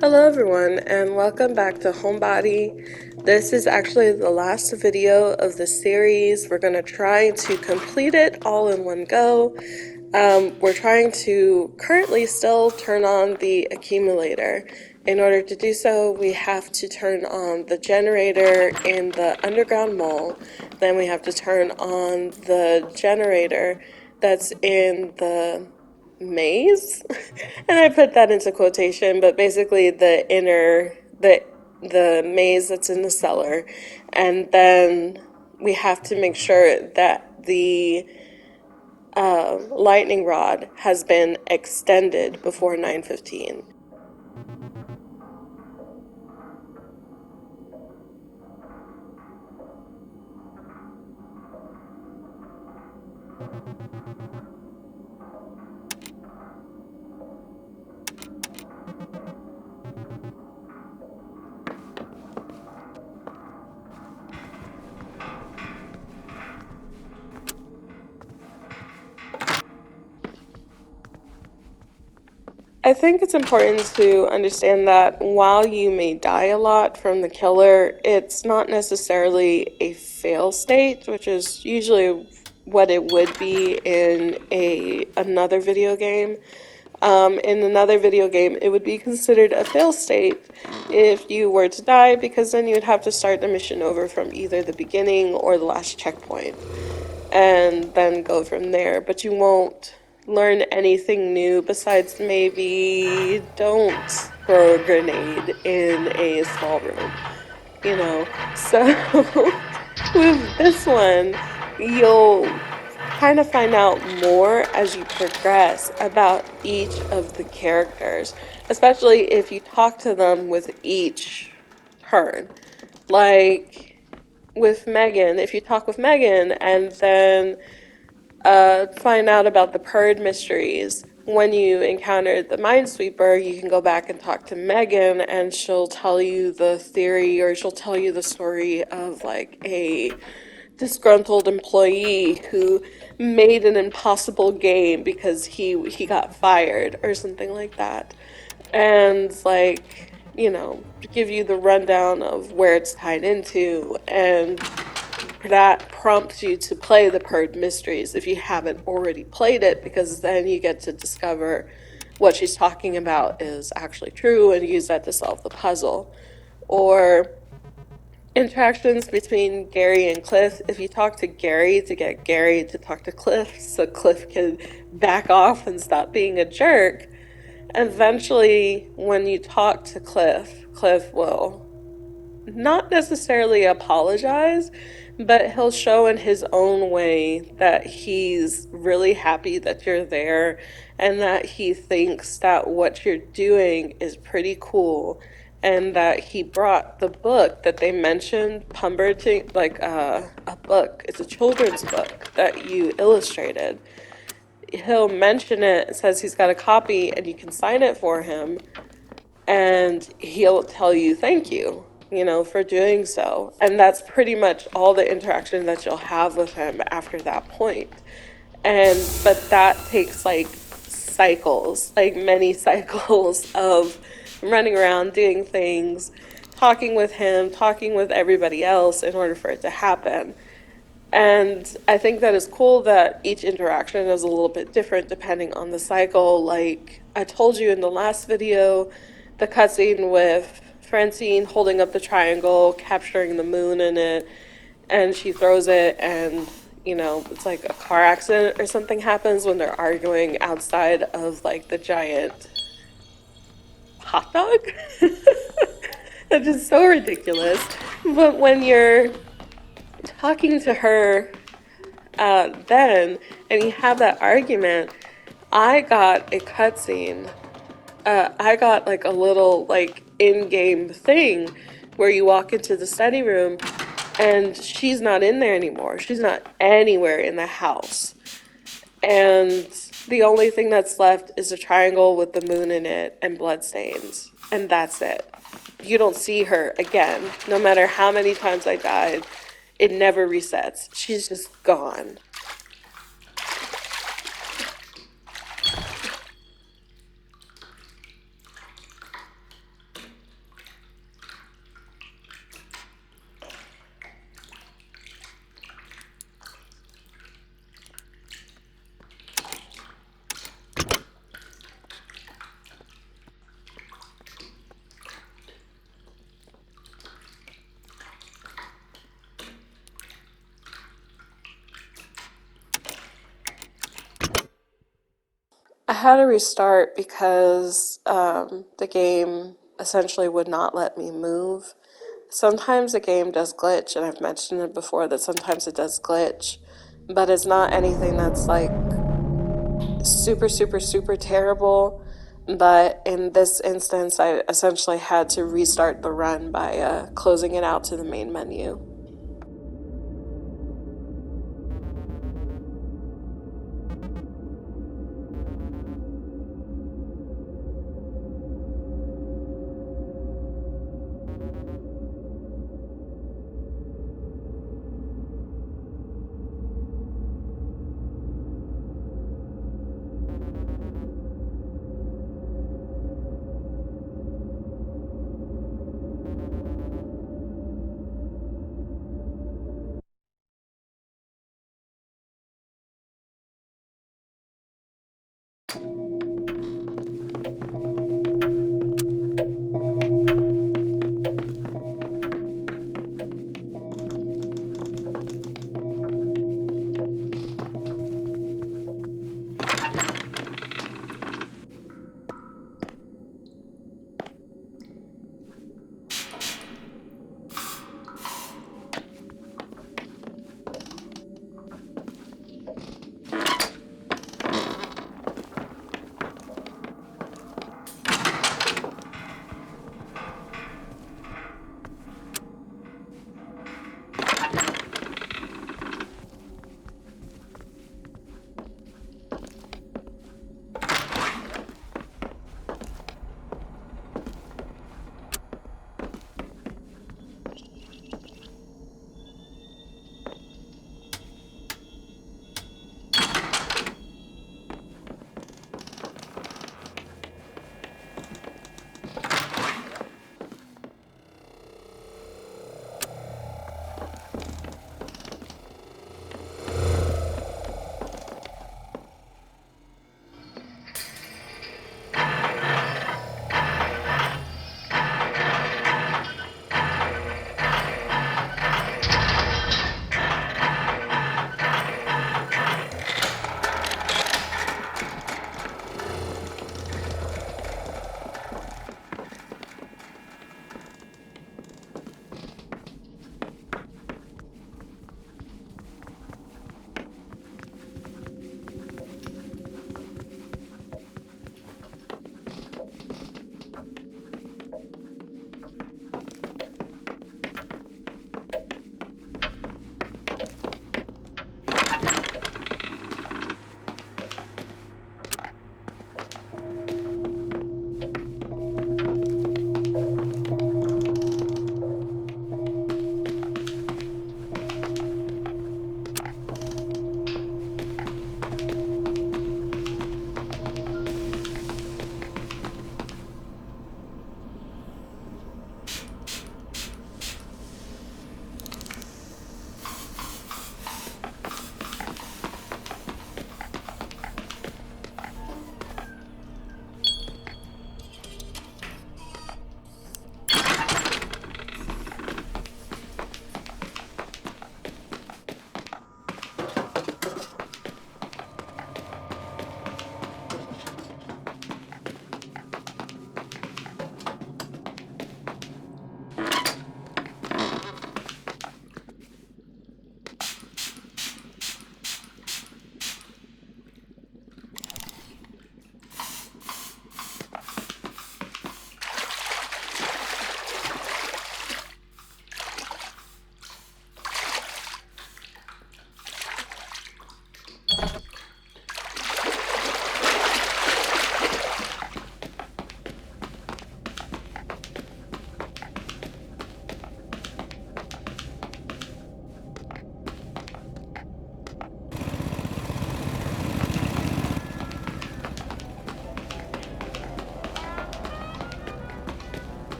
Hello everyone and welcome back to Homebody. This is actually the last video of the series. We're going to try to complete it all in one go. We're trying to currently still turn on the accumulator. In order to do so, we have to turn on the generator in the underground mall. Then we have to turn on the generator that's in the maze. And I put that into quotation, but basically the maze that's in the cellar. And then we have to make sure that the lightning rod has been extended before 9:15. I think it's important to understand that while you may die a lot from the killer, it's not necessarily a fail state, which is usually what it would be in another video game. In another video game, it would be considered a fail state if you were to die, because then you would have to start the mission over from either the beginning or the last checkpoint, and then go from there. But you won't learn anything new besides maybe don't throw a grenade in a small room, you know? So with this one, you'll kind of find out more as you progress about each of the characters, especially if you talk to them with each turn. Like with Megan, if you talk with Megan and then find out about the Purd mysteries, when you encounter the Minesweeper, you can go back and talk to Megan and she'll tell you the theory, or she'll tell you the story of like a disgruntled employee who made an impossible game because he got fired or something like that. And like, give you the rundown of where it's tied into, and that prompts you to play the Purd Mysteries if you haven't already played it, because then you get to discover what she's talking about is actually true and use that to solve the puzzle. Or interactions between Gary and Cliff. If you talk to Gary to get Gary to talk to Cliff so Cliff can back off and stop being a jerk, eventually when you talk to Cliff, Cliff will not necessarily apologize, but he'll show in his own way that he's really happy that you're there and that he thinks that what you're doing is pretty cool, and that he brought the book that they mentioned, Pumberting, like a book. It's a children's book that you illustrated. He'll mention it, says he's got a copy, and you can sign it for him, and he'll tell you thank you, for doing so. And that's pretty much all the interaction that you'll have with him after that point. But that takes like cycles, like many cycles of running around doing things, talking with him, talking with everybody else in order for it to happen. And I think that is cool that each interaction is a little bit different depending on the cycle. Like I told you in the last video, the cutscene with Francine holding up the triangle, capturing the moon in it, and she throws it, and it's like a car accident or something happens when they're arguing outside of like the giant hot dog. That is so ridiculous. But when you're talking to her then, and you have that argument, I got a cutscene. I got like a little like in-game thing where you walk into the study room and she's not in there anymore. She's not anywhere in the house. And the only thing that's left is a triangle with the moon in it and bloodstains. And that's it. You don't see her again. No matter how many times I died, it never resets. She's just gone. had to restart because the game essentially would not let me move. Sometimes the game does glitch, and I've mentioned it before that sometimes it does glitch, but it's not anything that's like super, super, super terrible. But in this instance, I essentially had to restart the run by closing it out to the main menu.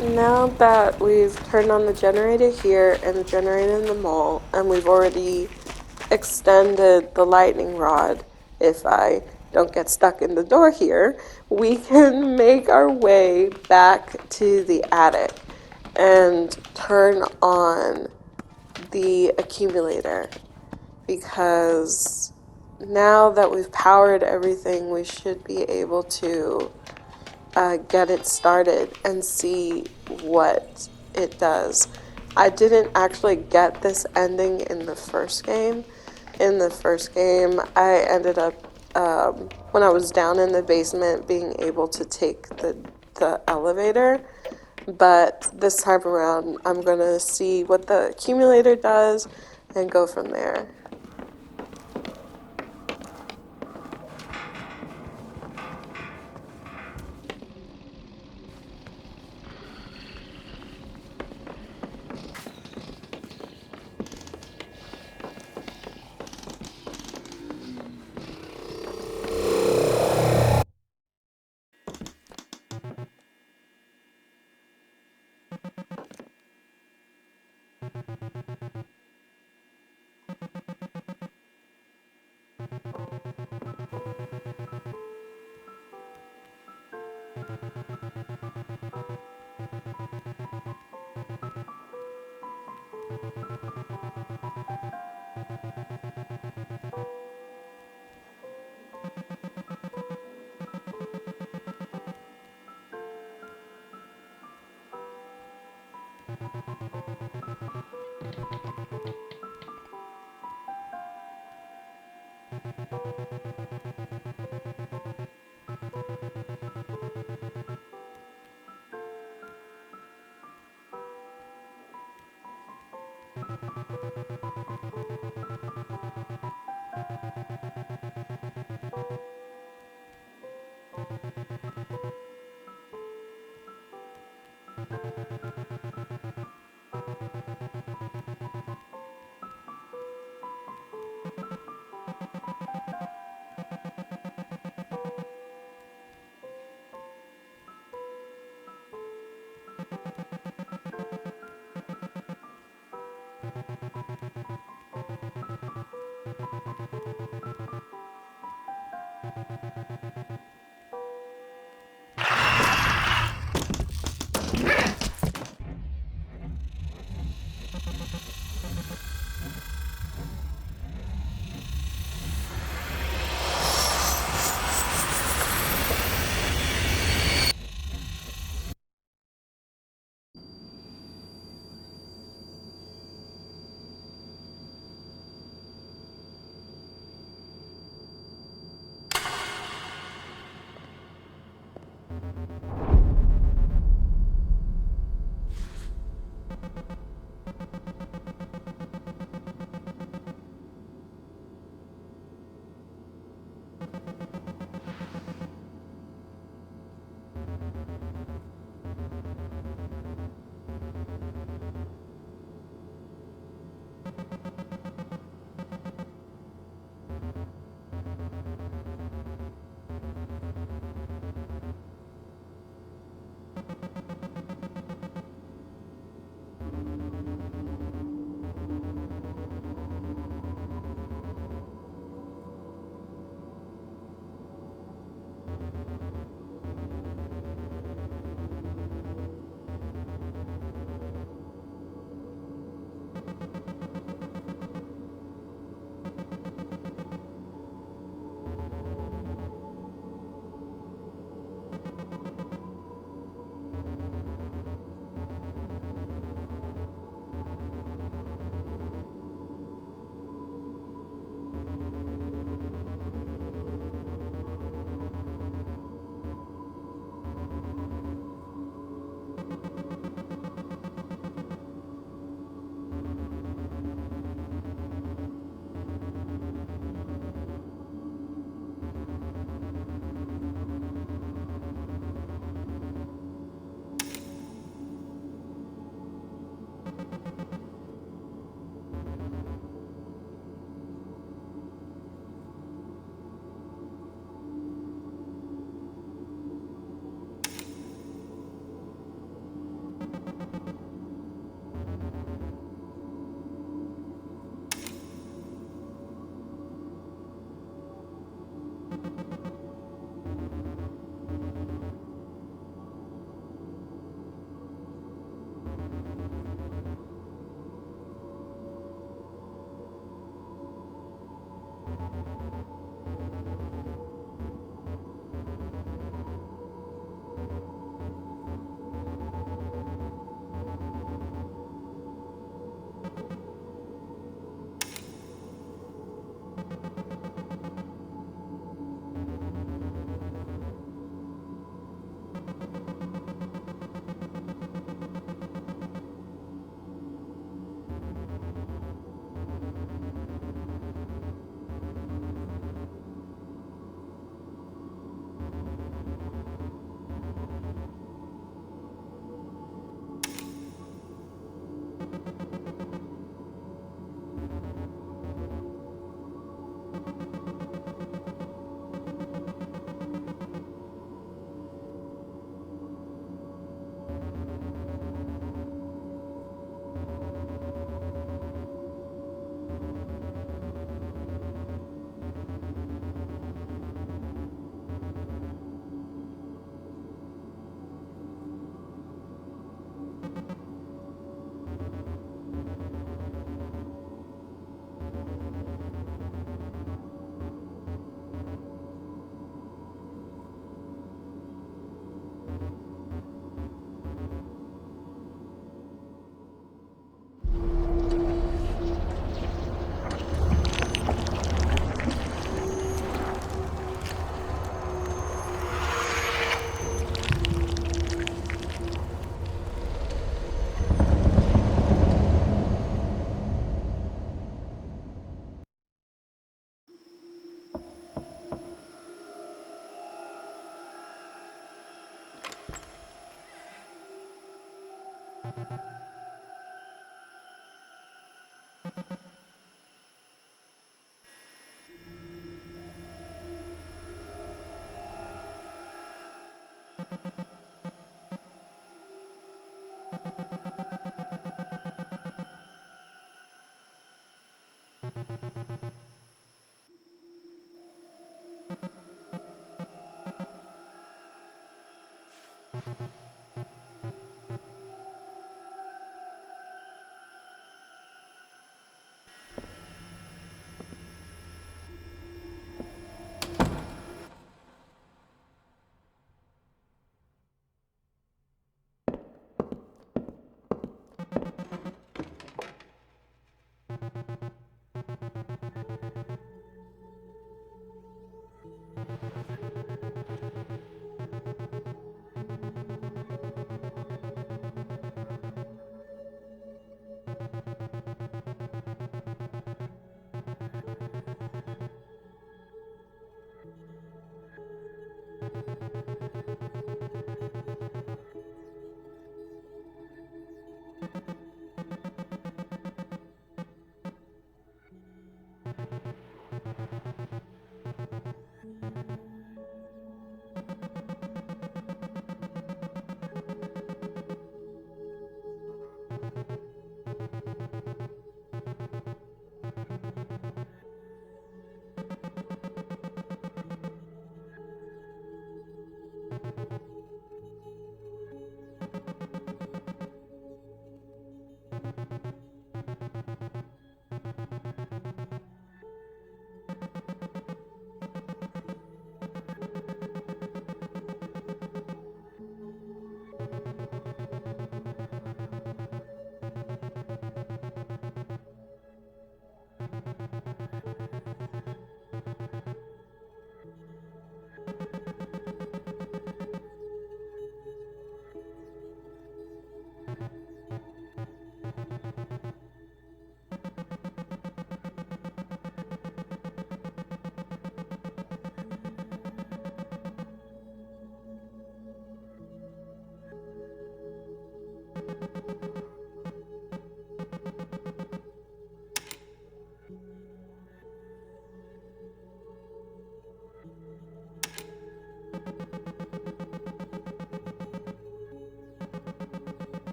Now that we've turned on the generator here and the generator in the mall, and we've already extended the lightning rod, if I don't get stuck in the door here, we can make our way back to the attic and turn on the accumulator, because now that we've powered everything, we should be able to get it started and see what it does. I didn't actually get this ending in the first game. In the first game, I ended up, when I was down in the basement, being able to take the elevator. But this time around, I'm going to see what the accumulator does and go from there.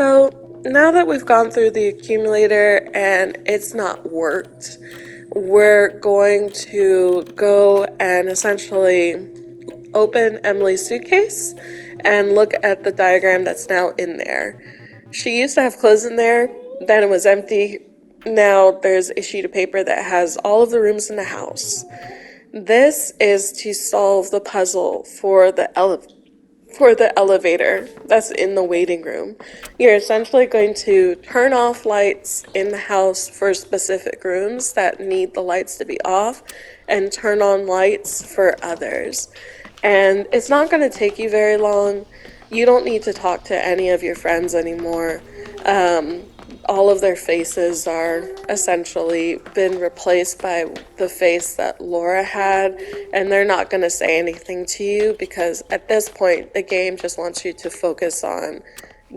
So now that we've gone through the accumulator and it's not worked, we're going to go and essentially open Emily's suitcase and look at the diagram that's now in there. She used to have clothes in there, then it was empty. Now there's a sheet of paper that has all of the rooms in the house. This is to solve the puzzle for the elevator that's in the waiting room. You're essentially going to turn off lights in the house for specific rooms that need the lights to be off and turn on lights for others. And it's not going to take you very long. You don't need to talk to any of your friends anymore. All of their faces are essentially been replaced by the face that Laura had, and they're not going to say anything to you because at this point the game just wants you to focus on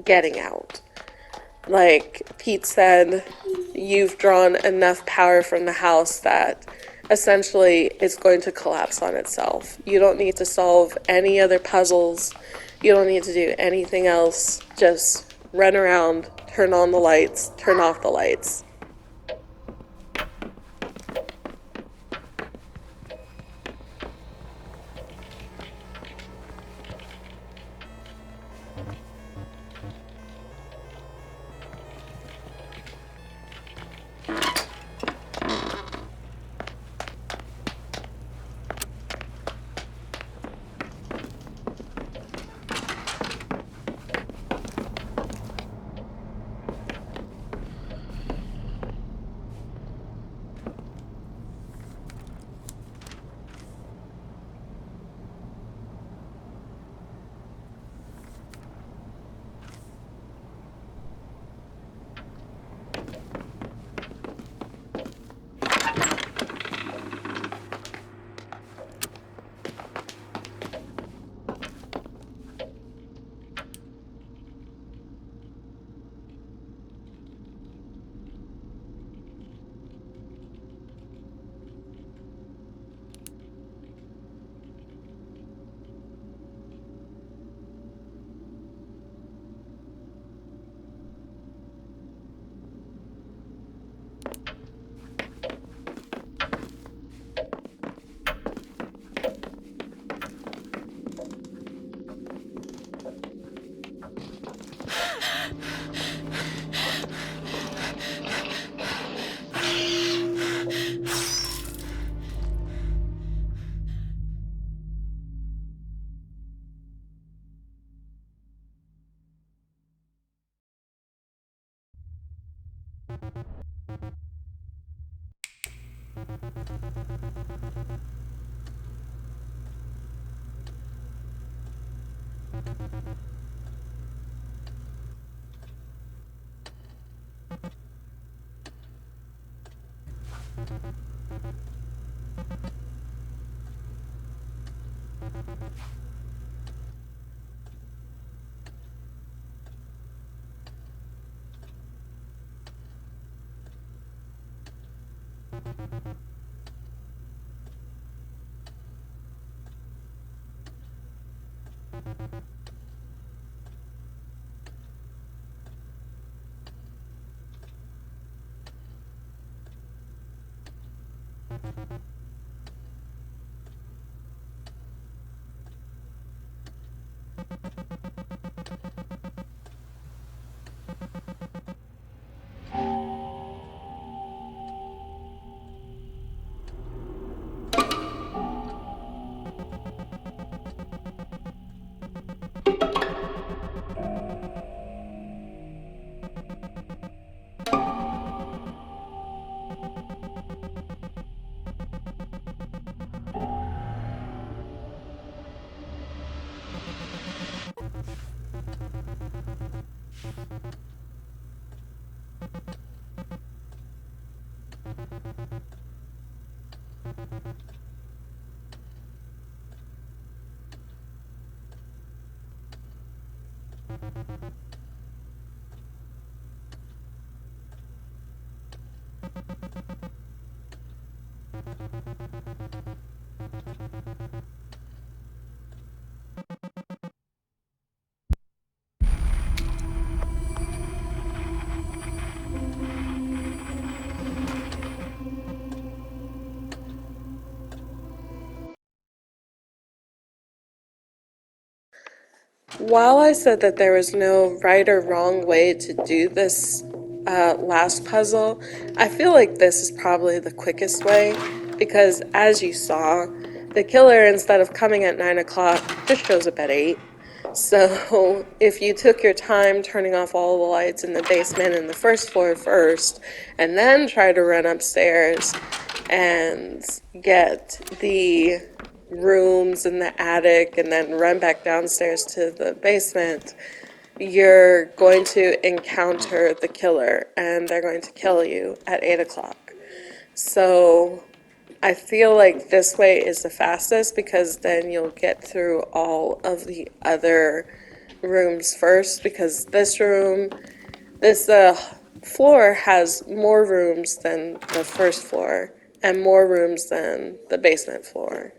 getting out. Like Pete said, you've drawn enough power from the house that essentially it's going to collapse on itself. You don't need to solve any other puzzles. You don't need to do anything else. Just run around, turn on the lights, turn off the lights. While I said that there was no right or wrong way to do this last puzzle, I feel like this is probably the quickest way because, as you saw, the killer, instead of coming at 9 o'clock, just shows up at 8. So, if you took your time turning off all the lights in the basement and the first floor first, and then try to run upstairs and get the rooms in the attic and then run back downstairs to the basement, you're going to encounter the killer and they're going to kill you at 8 o'clock. So I feel like this way is the fastest because then you'll get through all of the other rooms first, because this floor has more rooms than the first floor and more rooms than the basement floor.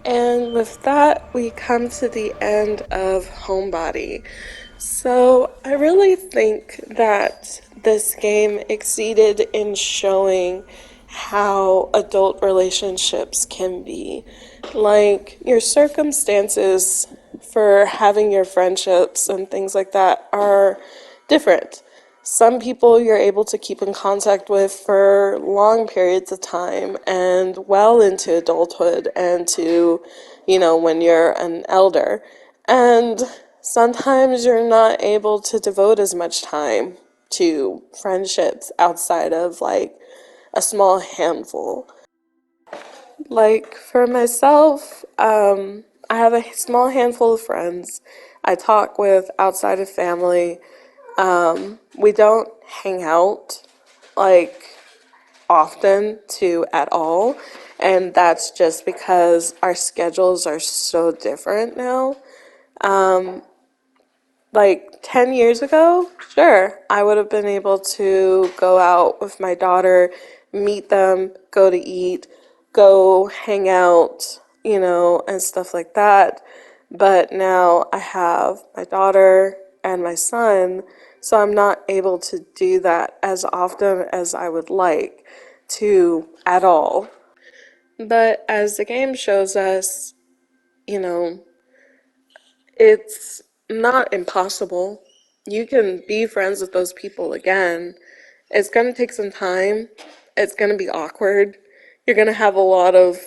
And with that, we come to the end of Homebody. So I really think that this game exceeded in showing how adult relationships can be. Like, your circumstances for having your friendships and things like that are different. Some people you're able to keep in contact with for long periods of time and well into adulthood and to, when you're an elder. And sometimes you're not able to devote as much time to friendships outside of like a small handful. Like for myself, I have a small handful of friends I talk with outside of family. We don't hang out like often to at all, and that's just because our schedules are so different now. Like 10 years ago, sure, I would have been able to go out with my daughter, meet them, go to eat, go hang out, and stuff like that. But now I have my daughter and my son, so I'm not able to do that as often as I would like to at all. But as the game shows us, you know, it's not impossible. You can be friends with those people again. It's going to take some time. It's going to be awkward. You're going to have a lot of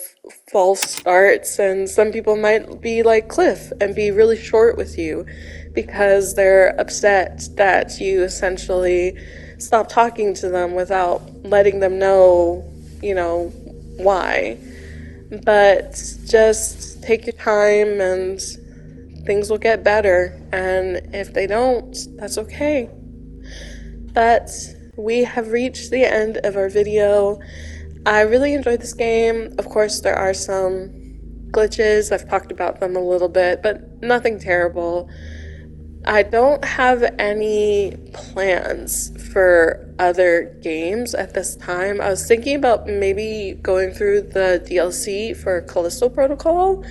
false starts, and some people might be like Cliff and be really short with you because they're upset that you essentially stop talking to them without letting them know, why. But just take your time and things will get better. And if they don't, that's okay. But we have reached the end of our video. I really enjoyed this game. Of course, there are some glitches. I've talked about them a little bit, but nothing terrible. I don't have any plans for other games at this time. I was thinking about maybe going through the DLC for Callisto Protocol,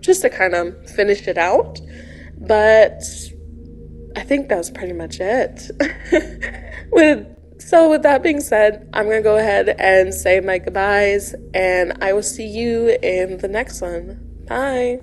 just to kind of finish it out. But I think that was pretty much it. with that being said, I'm gonna go ahead and say my goodbyes, and I will see you in the next one. Bye.